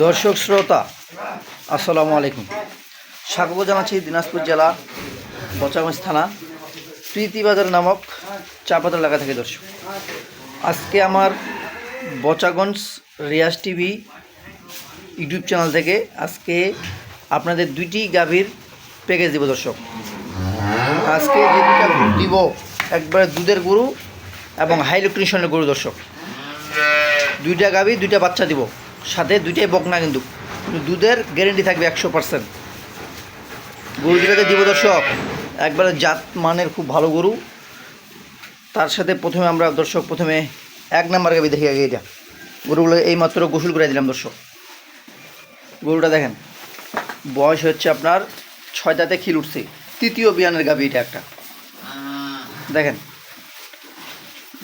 দর্শক শ্রোতা আসসালামু আলাইকুম। স্বাগত জানাচ্ছি দিনাজপুর জেলা বচাগঞ্জ থানা প্রীতিবাজার নামক চাপাতলা এলাকা থেকে। দর্শক, আজকে আমার Bochaganj Riaz TV YouTube channel থেকে আজকে আপনাদের দুইটি গাভীর প্যাকেজ দিব। দর্শক, আজকে যে দুটা গরু দিব একবারে দুধের গরু এবং হাই নিউট্রিশনের গরু। দর্শক, দুইটা গাভী দুইটা বাচ্চা দিব, সাথে দুইটাই বকনা, কিন্তু দুধের গ্যারেন্টি থাকবে 100%। গরু যেটাতে দিব দর্শক একবারে জাত মানের খুব ভালো গরু। তার সাথে প্রথমে আমরা দর্শক প্রথমে 1 নাম্বার গাভী দেখি আগে। এটা গরুগুলো এইমাত্র গোসল করে দিলাম। দর্শক, গরুটা দেখেন, বয়স হচ্ছে আপনার 6 দাঁতে খিল উঠছে, তৃতীয় বিয়ানের গাভী। এটা একটা দেখেন,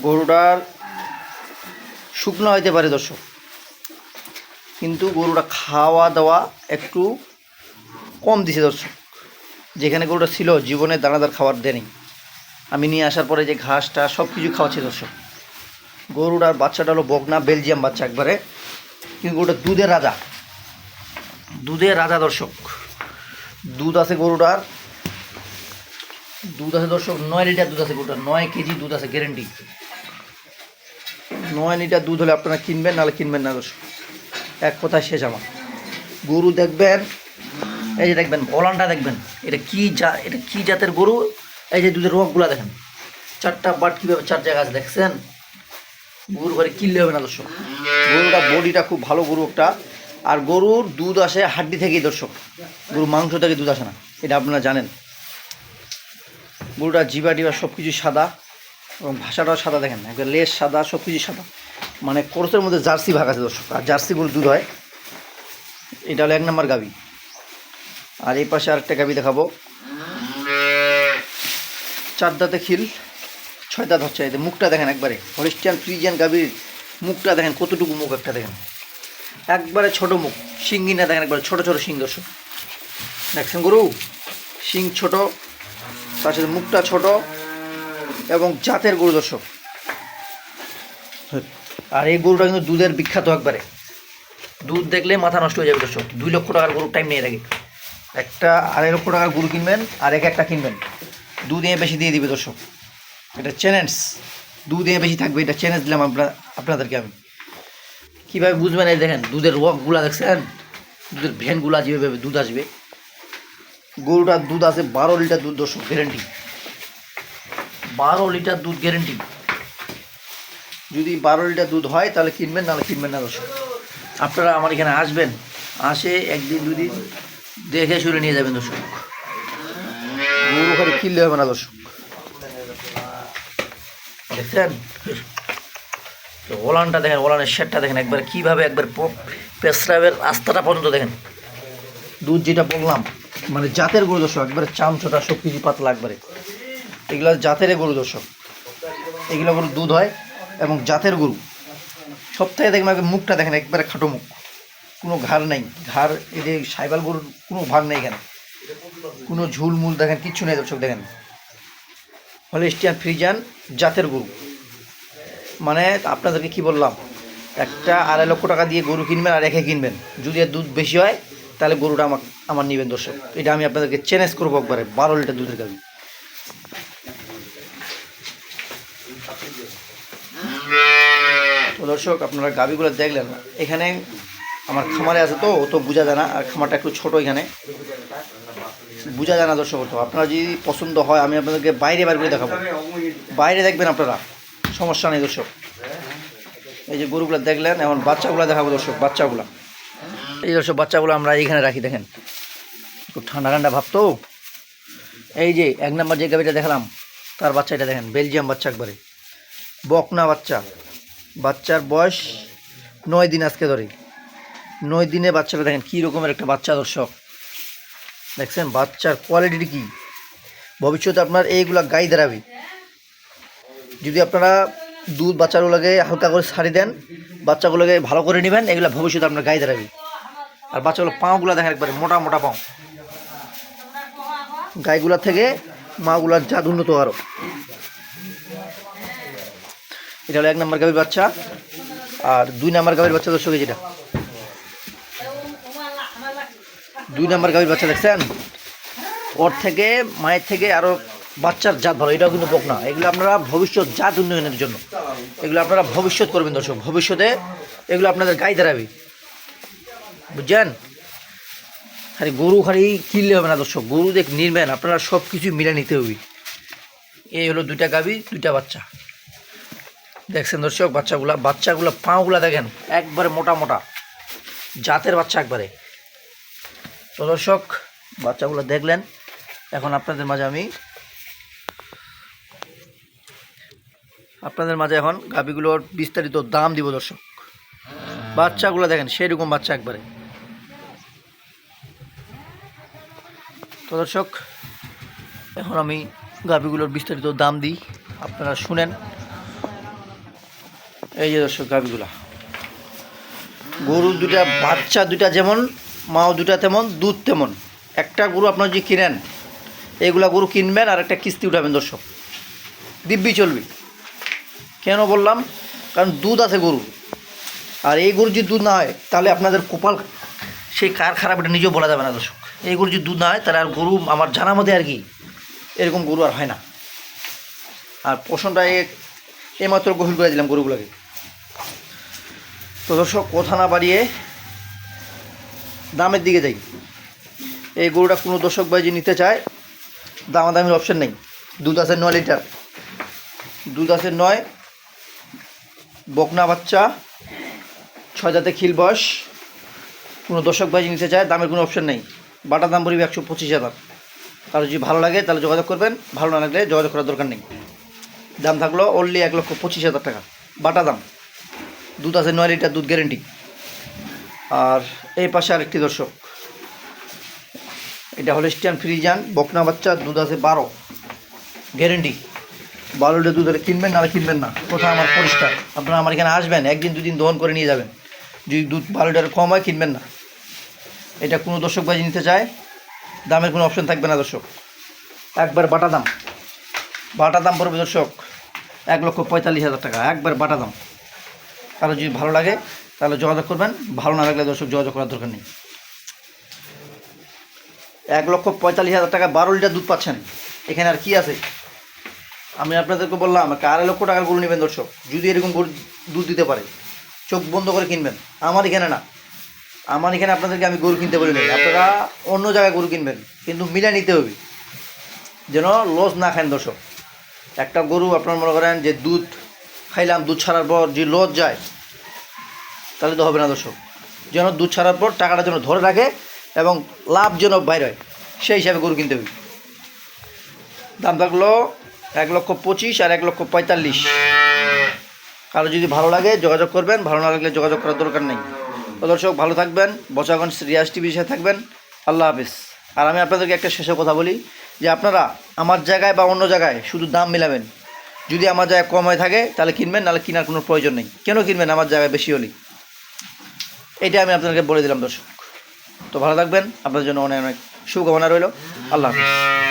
গরুটার শুকনো হইতে পারে দর্শক, কিন্তু গরুটা খাওয়া দাওয়া একটু কম দিছে দর্শক। যেখানে গরুটা ছিল জীবনে দানাদার খাবার দেয়নি। আমি নিয়ে আসার পরে যে ঘাসটা সব কিছু খাওয়াচ্ছি দর্শক। গরুটার বাচ্চাটা হলো বকনা বেলজিয়াম বাচ্চা একবারে, কিন্তু গরুটা দুধের রাজা, দুধের রাজা দর্শক। দুধ আছে গরুটার, দুধ আছে দর্শক 9 লিটার দুধ আছে গরুটার, 9 কেজি দুধ আছে গ্যারেন্টি। 9 লিটার দুধ হলে আপনারা কিনবেন, নাহলে কিনবেন না দর্শক। এক কথায় শেষ আমার। গরু দেখবেন, এই যে দেখবেন ওলানটা দেখবেন, এটা কি জাতের গরু। এই যে দুধের রোগগুলো দেখেন, 4টা বাট কীভাবে 4 জায়গা আছে দেখছেন। গরু ঘরে কিনলে হবে না দর্শক। গরুটা বডিটা খুব ভালো গরু একটা। আর গরুর দুধ আসে হাড্ডি থেকেই দর্শক, গরু মাংস থেকে দুধ আসে না, এটা আপনারা জানেন। গরুটা জিবা টিবা সব কিছু সাদা এবং ভাষাটাও সাদা দেখেন, একবার লেজ সাদা, সব কিছু সাদা, মানে কোরসের মধ্যে জার্সি ভাগ আছে দর্শক। আর জার্সি গরুর দুধ হয়। এটা হলো 1 নাম্বার গাভী। আর এই পাশে আরেকটা গাভী দেখাবো, 4 দাঁতে খিল, 6 দাঁত হচ্ছে। এতে মুখটা দেখেন একবারে হলিস্টিয়ান ফ্রিজিয়ান গাভীর মুখটা দেখেন, কতটুকু মুখ একটা দেখেন, একবারে ছোট মুখ। শিঙ্গিনা দেখেন একবারে ছোট ছোট শিং দর্শক, দেখছেন গরু শিং ছোট, তার সাথে মুখটা ছোট এবং জাতের গরু দর্শক। আর এই গরুটা কিন্তু দুধের বিখ্যাত একবারে। দুধ দেখলে মাথা নষ্ট হয়ে যাবে দর্শক। 2 লক্ষ টাকার গরুর টাইম নিয়ে রাখে। একটা 2.5 লক্ষ টাকার গরু কিনবেন আর একটা কিনবেন, দুধ এ বেশি দিয়ে দিবে দর্শক। এটা চ্যালেঞ্জ, দুধ এ বেশি থাকবে, এটা চ্যালেঞ্জ দিলাম আপনাদেরকে আমি। কীভাবে বুঝবেন, এই দেখেন দুধের রকগুলা দেখছেন, দুধের ভ্যানগুলা যেভাবে দুধ আসবে। গরুটার দুধ আছে 12 লিটার দুধ দর্শক, গ্যারেন্টি 12 লিটার দুধ গ্যারেন্টি। যদি 12 লিটার দুধ হয় তাহলে কিনবেন, নাহলে কিনবেন না দর্শক। আপনারা আমার এখানে আসবেন, আসে 1 দিন 2 দিন দেখে শুনে নিয়ে যাবেন দর্শক। গরু ঘরে কিনলে হবে না দর্শক। দেখছেন ওলানটা দেখেন, ওলানের শেডটা দেখেন একবার কীভাবে, একবার পেশরাবের রাস্তাটা পর্যন্ত দেখেন। দুধ যেটা বললাম মানে জাতের গরু দর্শক, একবারে চামচোটা সব কিছু পাতলা একবারে। এগুলো জাতের গরু দর্শক, এগুলো গরু দুধ হয় এবং জাতের গরু। সপ্তাহে দেখবেন মুখটা দেখেন একবারে খাটো মুখ, কোনো ঘাড় নেই। ঘাড় এই যে সাইবাল গরুর কোনো ভাগ নেই এখানে, কোনো ঝুলমুল দেখেন কিচ্ছু নেই দর্শক। দেখেন হলিস্টিয়ান ফ্রিজিয়ান জাতের গরু। মানে আপনাদেরকে কি বললাম, একটা 2.5 লক্ষ টাকা দিয়ে গরু কিনবেন আর একে কিনবেন। যদি এর দুধ বেশি হয় তাহলে গরুটা আমার নেবেন দর্শক। এটা আমি আপনাদেরকে চ্যালেঞ্জ করবো একবারে। 12 লিটার দুধের গাভী। তো দর্শক, আপনারা গাভীগুলো দেখলেন। এখানে আমার খামারে আছে, তো বোঝা যায় না, আর খামারটা একটু ছোটো, এখানে বোঝা যায় না দর্শক। তো আপনারা যদি পছন্দ হয় আমি আপনাদেরকে বাইরে বার করে দেখাবো, বাইরে দেখবেন আপনারা, সমস্যা নেই দর্শক। এই যে গরুগুলো দেখলেন, এখন বাচ্চাগুলো দেখাবো দর্শক। বাচ্চাগুলো এই দর্শক, বাচ্চাগুলো আমরা এইখানে রাখি দেখেন, খুব ঠান্ডা ঠান্ডা ভাব। তো এই যে 1 নাম্বার যে গাভীটা দেখালাম তার বাচ্চা, এটা দেখেন বেলজিয়াম বাচ্চা একবারে, বকনা বাচ্চা। বাচ্চার বয়স 9 দিন আজকে ধরে। 9 দিনে বাচ্চাটা দেখেন কী রকমের একটা বাচ্চা দর্শক। দেখছেন বাচ্চার কোয়ালিটি কি। ভবিষ্যতে আপনার এইগুলা গাই দাঁড়াবে। যদি আপনারা দুধ বাচ্চাগুলোকে হালকা করে ছাড়ি দেন, বাচ্চাগুলোকে ভালো করে নেবেন, এগুলো ভবিষ্যতে আপনার গাই দাঁড়াবে। আর বাচ্চাগুলো পাঁগুলো দেখেন একবারে মোটা মোটা পাও। গাইগুলার থেকে মাগুলার জাত উন্নত আরও। এটা হলো 1 নাম্বার গাভীর বাচ্চা। আর 2 নাম্বার গাভীর বাচ্চা দর্শক, যেটা 2 নাম্বার গাভীর বাচ্চা দেখছেন, ওর থেকে মায়ের থেকে আরও বাচ্চার জাত ভালো। এটাও কিন্তু বকনা। এগুলো আপনারা ভবিষ্যৎ জাত উন্নয়নের জন্য এগুলো আপনারা ভবিষ্যৎ করবেন দর্শক। ভবিষ্যতে এগুলো আপনাদের গায়ে দাঁড়াবে, বুঝছেন? খালি গরু খালি কিনলে হবে না দর্শক, গরু দেখ নির্বেন, আপনারা সব কিছু মিলে নিতে হবে। এই হলো 2টা গাভী, 2টা বাচ্চা দেখছেন দর্শক। বাচ্চাগুলা পাগুলা দেখেন একবারে মোটা মোটা জাতের বাচ্চা একবারে। তো দর্শক বাচ্চাগুলো দেখলেন। এখন আপনাদের মাঝে এখন গাভীগুলোর বিস্তারিত দাম দিব দর্শক। বাচ্চাগুলো দেখেন সেরকম বাচ্চা একবারে। তো দর্শক এখন আমি গাভীগুলোর বিস্তারিত দাম দিই, আপনারা শুনেন। এই যে দর্শক গাভীগুলা, গরু 2টা, বাচ্চা 2টা যেমন, মাও 2টা তেমন, দুধ তেমন। একটা গরু আপনারা যদি কিনেন, এগুলা গরু কিনবেন আর একটা কিস্তি উঠাবেন দর্শক, দিব্যি চলবে। কেন বললাম? কারণ দুধ আছে গরু। আর এই গরু যদি দুধ না হয় তাহলে আপনাদের কপাল সেই কার খারাপ, এটা নিজেও বলা যাবে না দর্শক। এই গরু যদি দুধ না হয় তাহলে আর গরু, আমার জানার মধ্যে আর কি এরকম গরু আর হয় না। আর পোষণটা এইমাত্র গোসল করে দিলাম গরুগুলোকে। তো দর্শক কথা না বাড়িয়ে দামের দিকে যাই। এই গরুটা কোনো দর্শক ভাই যে নিতে চায়, দামাদামির অপশন নেই। দুধ আছে 9 লিটার, দুধ আছে 9, বকনা বাচ্চা, 6 দাঁতে খিল বয়স। কোনো দর্শক ভাই যে নিতে চায়, দামের কোনো অপশন নেই। বাটা দাম পড়বে 125,000। তাহলে যদি ভালো লাগে তাহলে যোগাযোগ করবেন, ভালো না লাগলে যোগাযোগ করার দরকার নেই। দাম থাকলো অনলি 1,25,000 টাকা বাটা দাম। দুধ আছে 9 লিটার, দুধ গ্যারেন্টি। আর এই পাশে আরেকটি দর্শক, এটা হলস্টিয়ান ফ্রিজিয়ান বকনা বাচ্চা, দুধ আছে 12 গ্যারেন্টি। 12 লিটার দুধ হলে কিনবেন, নাহলে কিনবেন না। কোথাও আমার পরিষ্কার, আপনারা আমার এখানে আসবেন, 1 দিন 2 দিন দহন করে নিয়ে যাবেন। যদি দুধ 12 লিটার কম হয় কিনবেন না। এটা কোনো দর্শক ভাই নিতে চায়, দামের কোনো অপশন থাকবে না দর্শক, একবার বাটা দাম। বাটা দাম পড়বে দর্শক 1,45,000 টাকা, একবার বাটা দাম। তাহলে যদি ভালো লাগে তাহলে যোগাযোগ করবেন, ভালো না লাগলে দর্শক যোগাযোগ করার দরকার নেই। 1,45,000 টাকা 12 লিটার দুধ পাচ্ছেন। এখানে আর কি আছে? আমি আপনাদেরকে বললাম 2.5 লক্ষ টাকার গরু নেবেন দর্শক, যদি এরকম গরু দুধ দিতে পারে চোখ বন্ধ করে কিনবেন। আমার এখানে না, আমার এখানে আপনাদেরকে আমি গরু কিনতে বলি না, আপনারা অন্য জায়গায় গরু কিনবেন, কিন্তু মিলে নিতে হবে, যেন লস না খান দর্শক। একটা গরু আপনারা মনে করেন যে দুধ খাইলাম, দুধ ছাড়ার পর যে লস যায় তাহলে তো হবে না দর্শক। যেন দুধ ছাড়ার পর টাকাটা যেন ধরে রাখে এবং লাভ যেন বাইর হয়, সেই হিসাবে গরু কিনতে হবে। দাম থাকলো 1,25,000 আর 1,45,000। কারো যদি ভালো লাগে যোগাযোগ করবেন, ভালো না লাগলে যোগাযোগ করার দরকার নেই। তো দর্শক ভালো থাকবেন, বচাগঞ্জ রিয়াজ টিভির সাথে থাকবেন। আল্লাহ হাফিজ। আর আমি আপনাদেরকে একটা শেষে কথা বলি যে আপনারা আমার জায়গায় বা অন্য জায়গায় শুধু দাম মিলাবেন। যদি আমার জায়গায় কম হয়ে থাকে তাহলে কিনবেন, নাহলে কেনার কোনো প্রয়োজন নেই। কেন কিনবেন আমার জায়গায় বেশি হলেই? এটা আমি আপনাদেরকে বলে দিলাম দর্শক। তো ভালো থাকবেন, আপনাদের জন্য অনেক অনেক শুভকামনা রইল। আল্লাহ হাফিজ।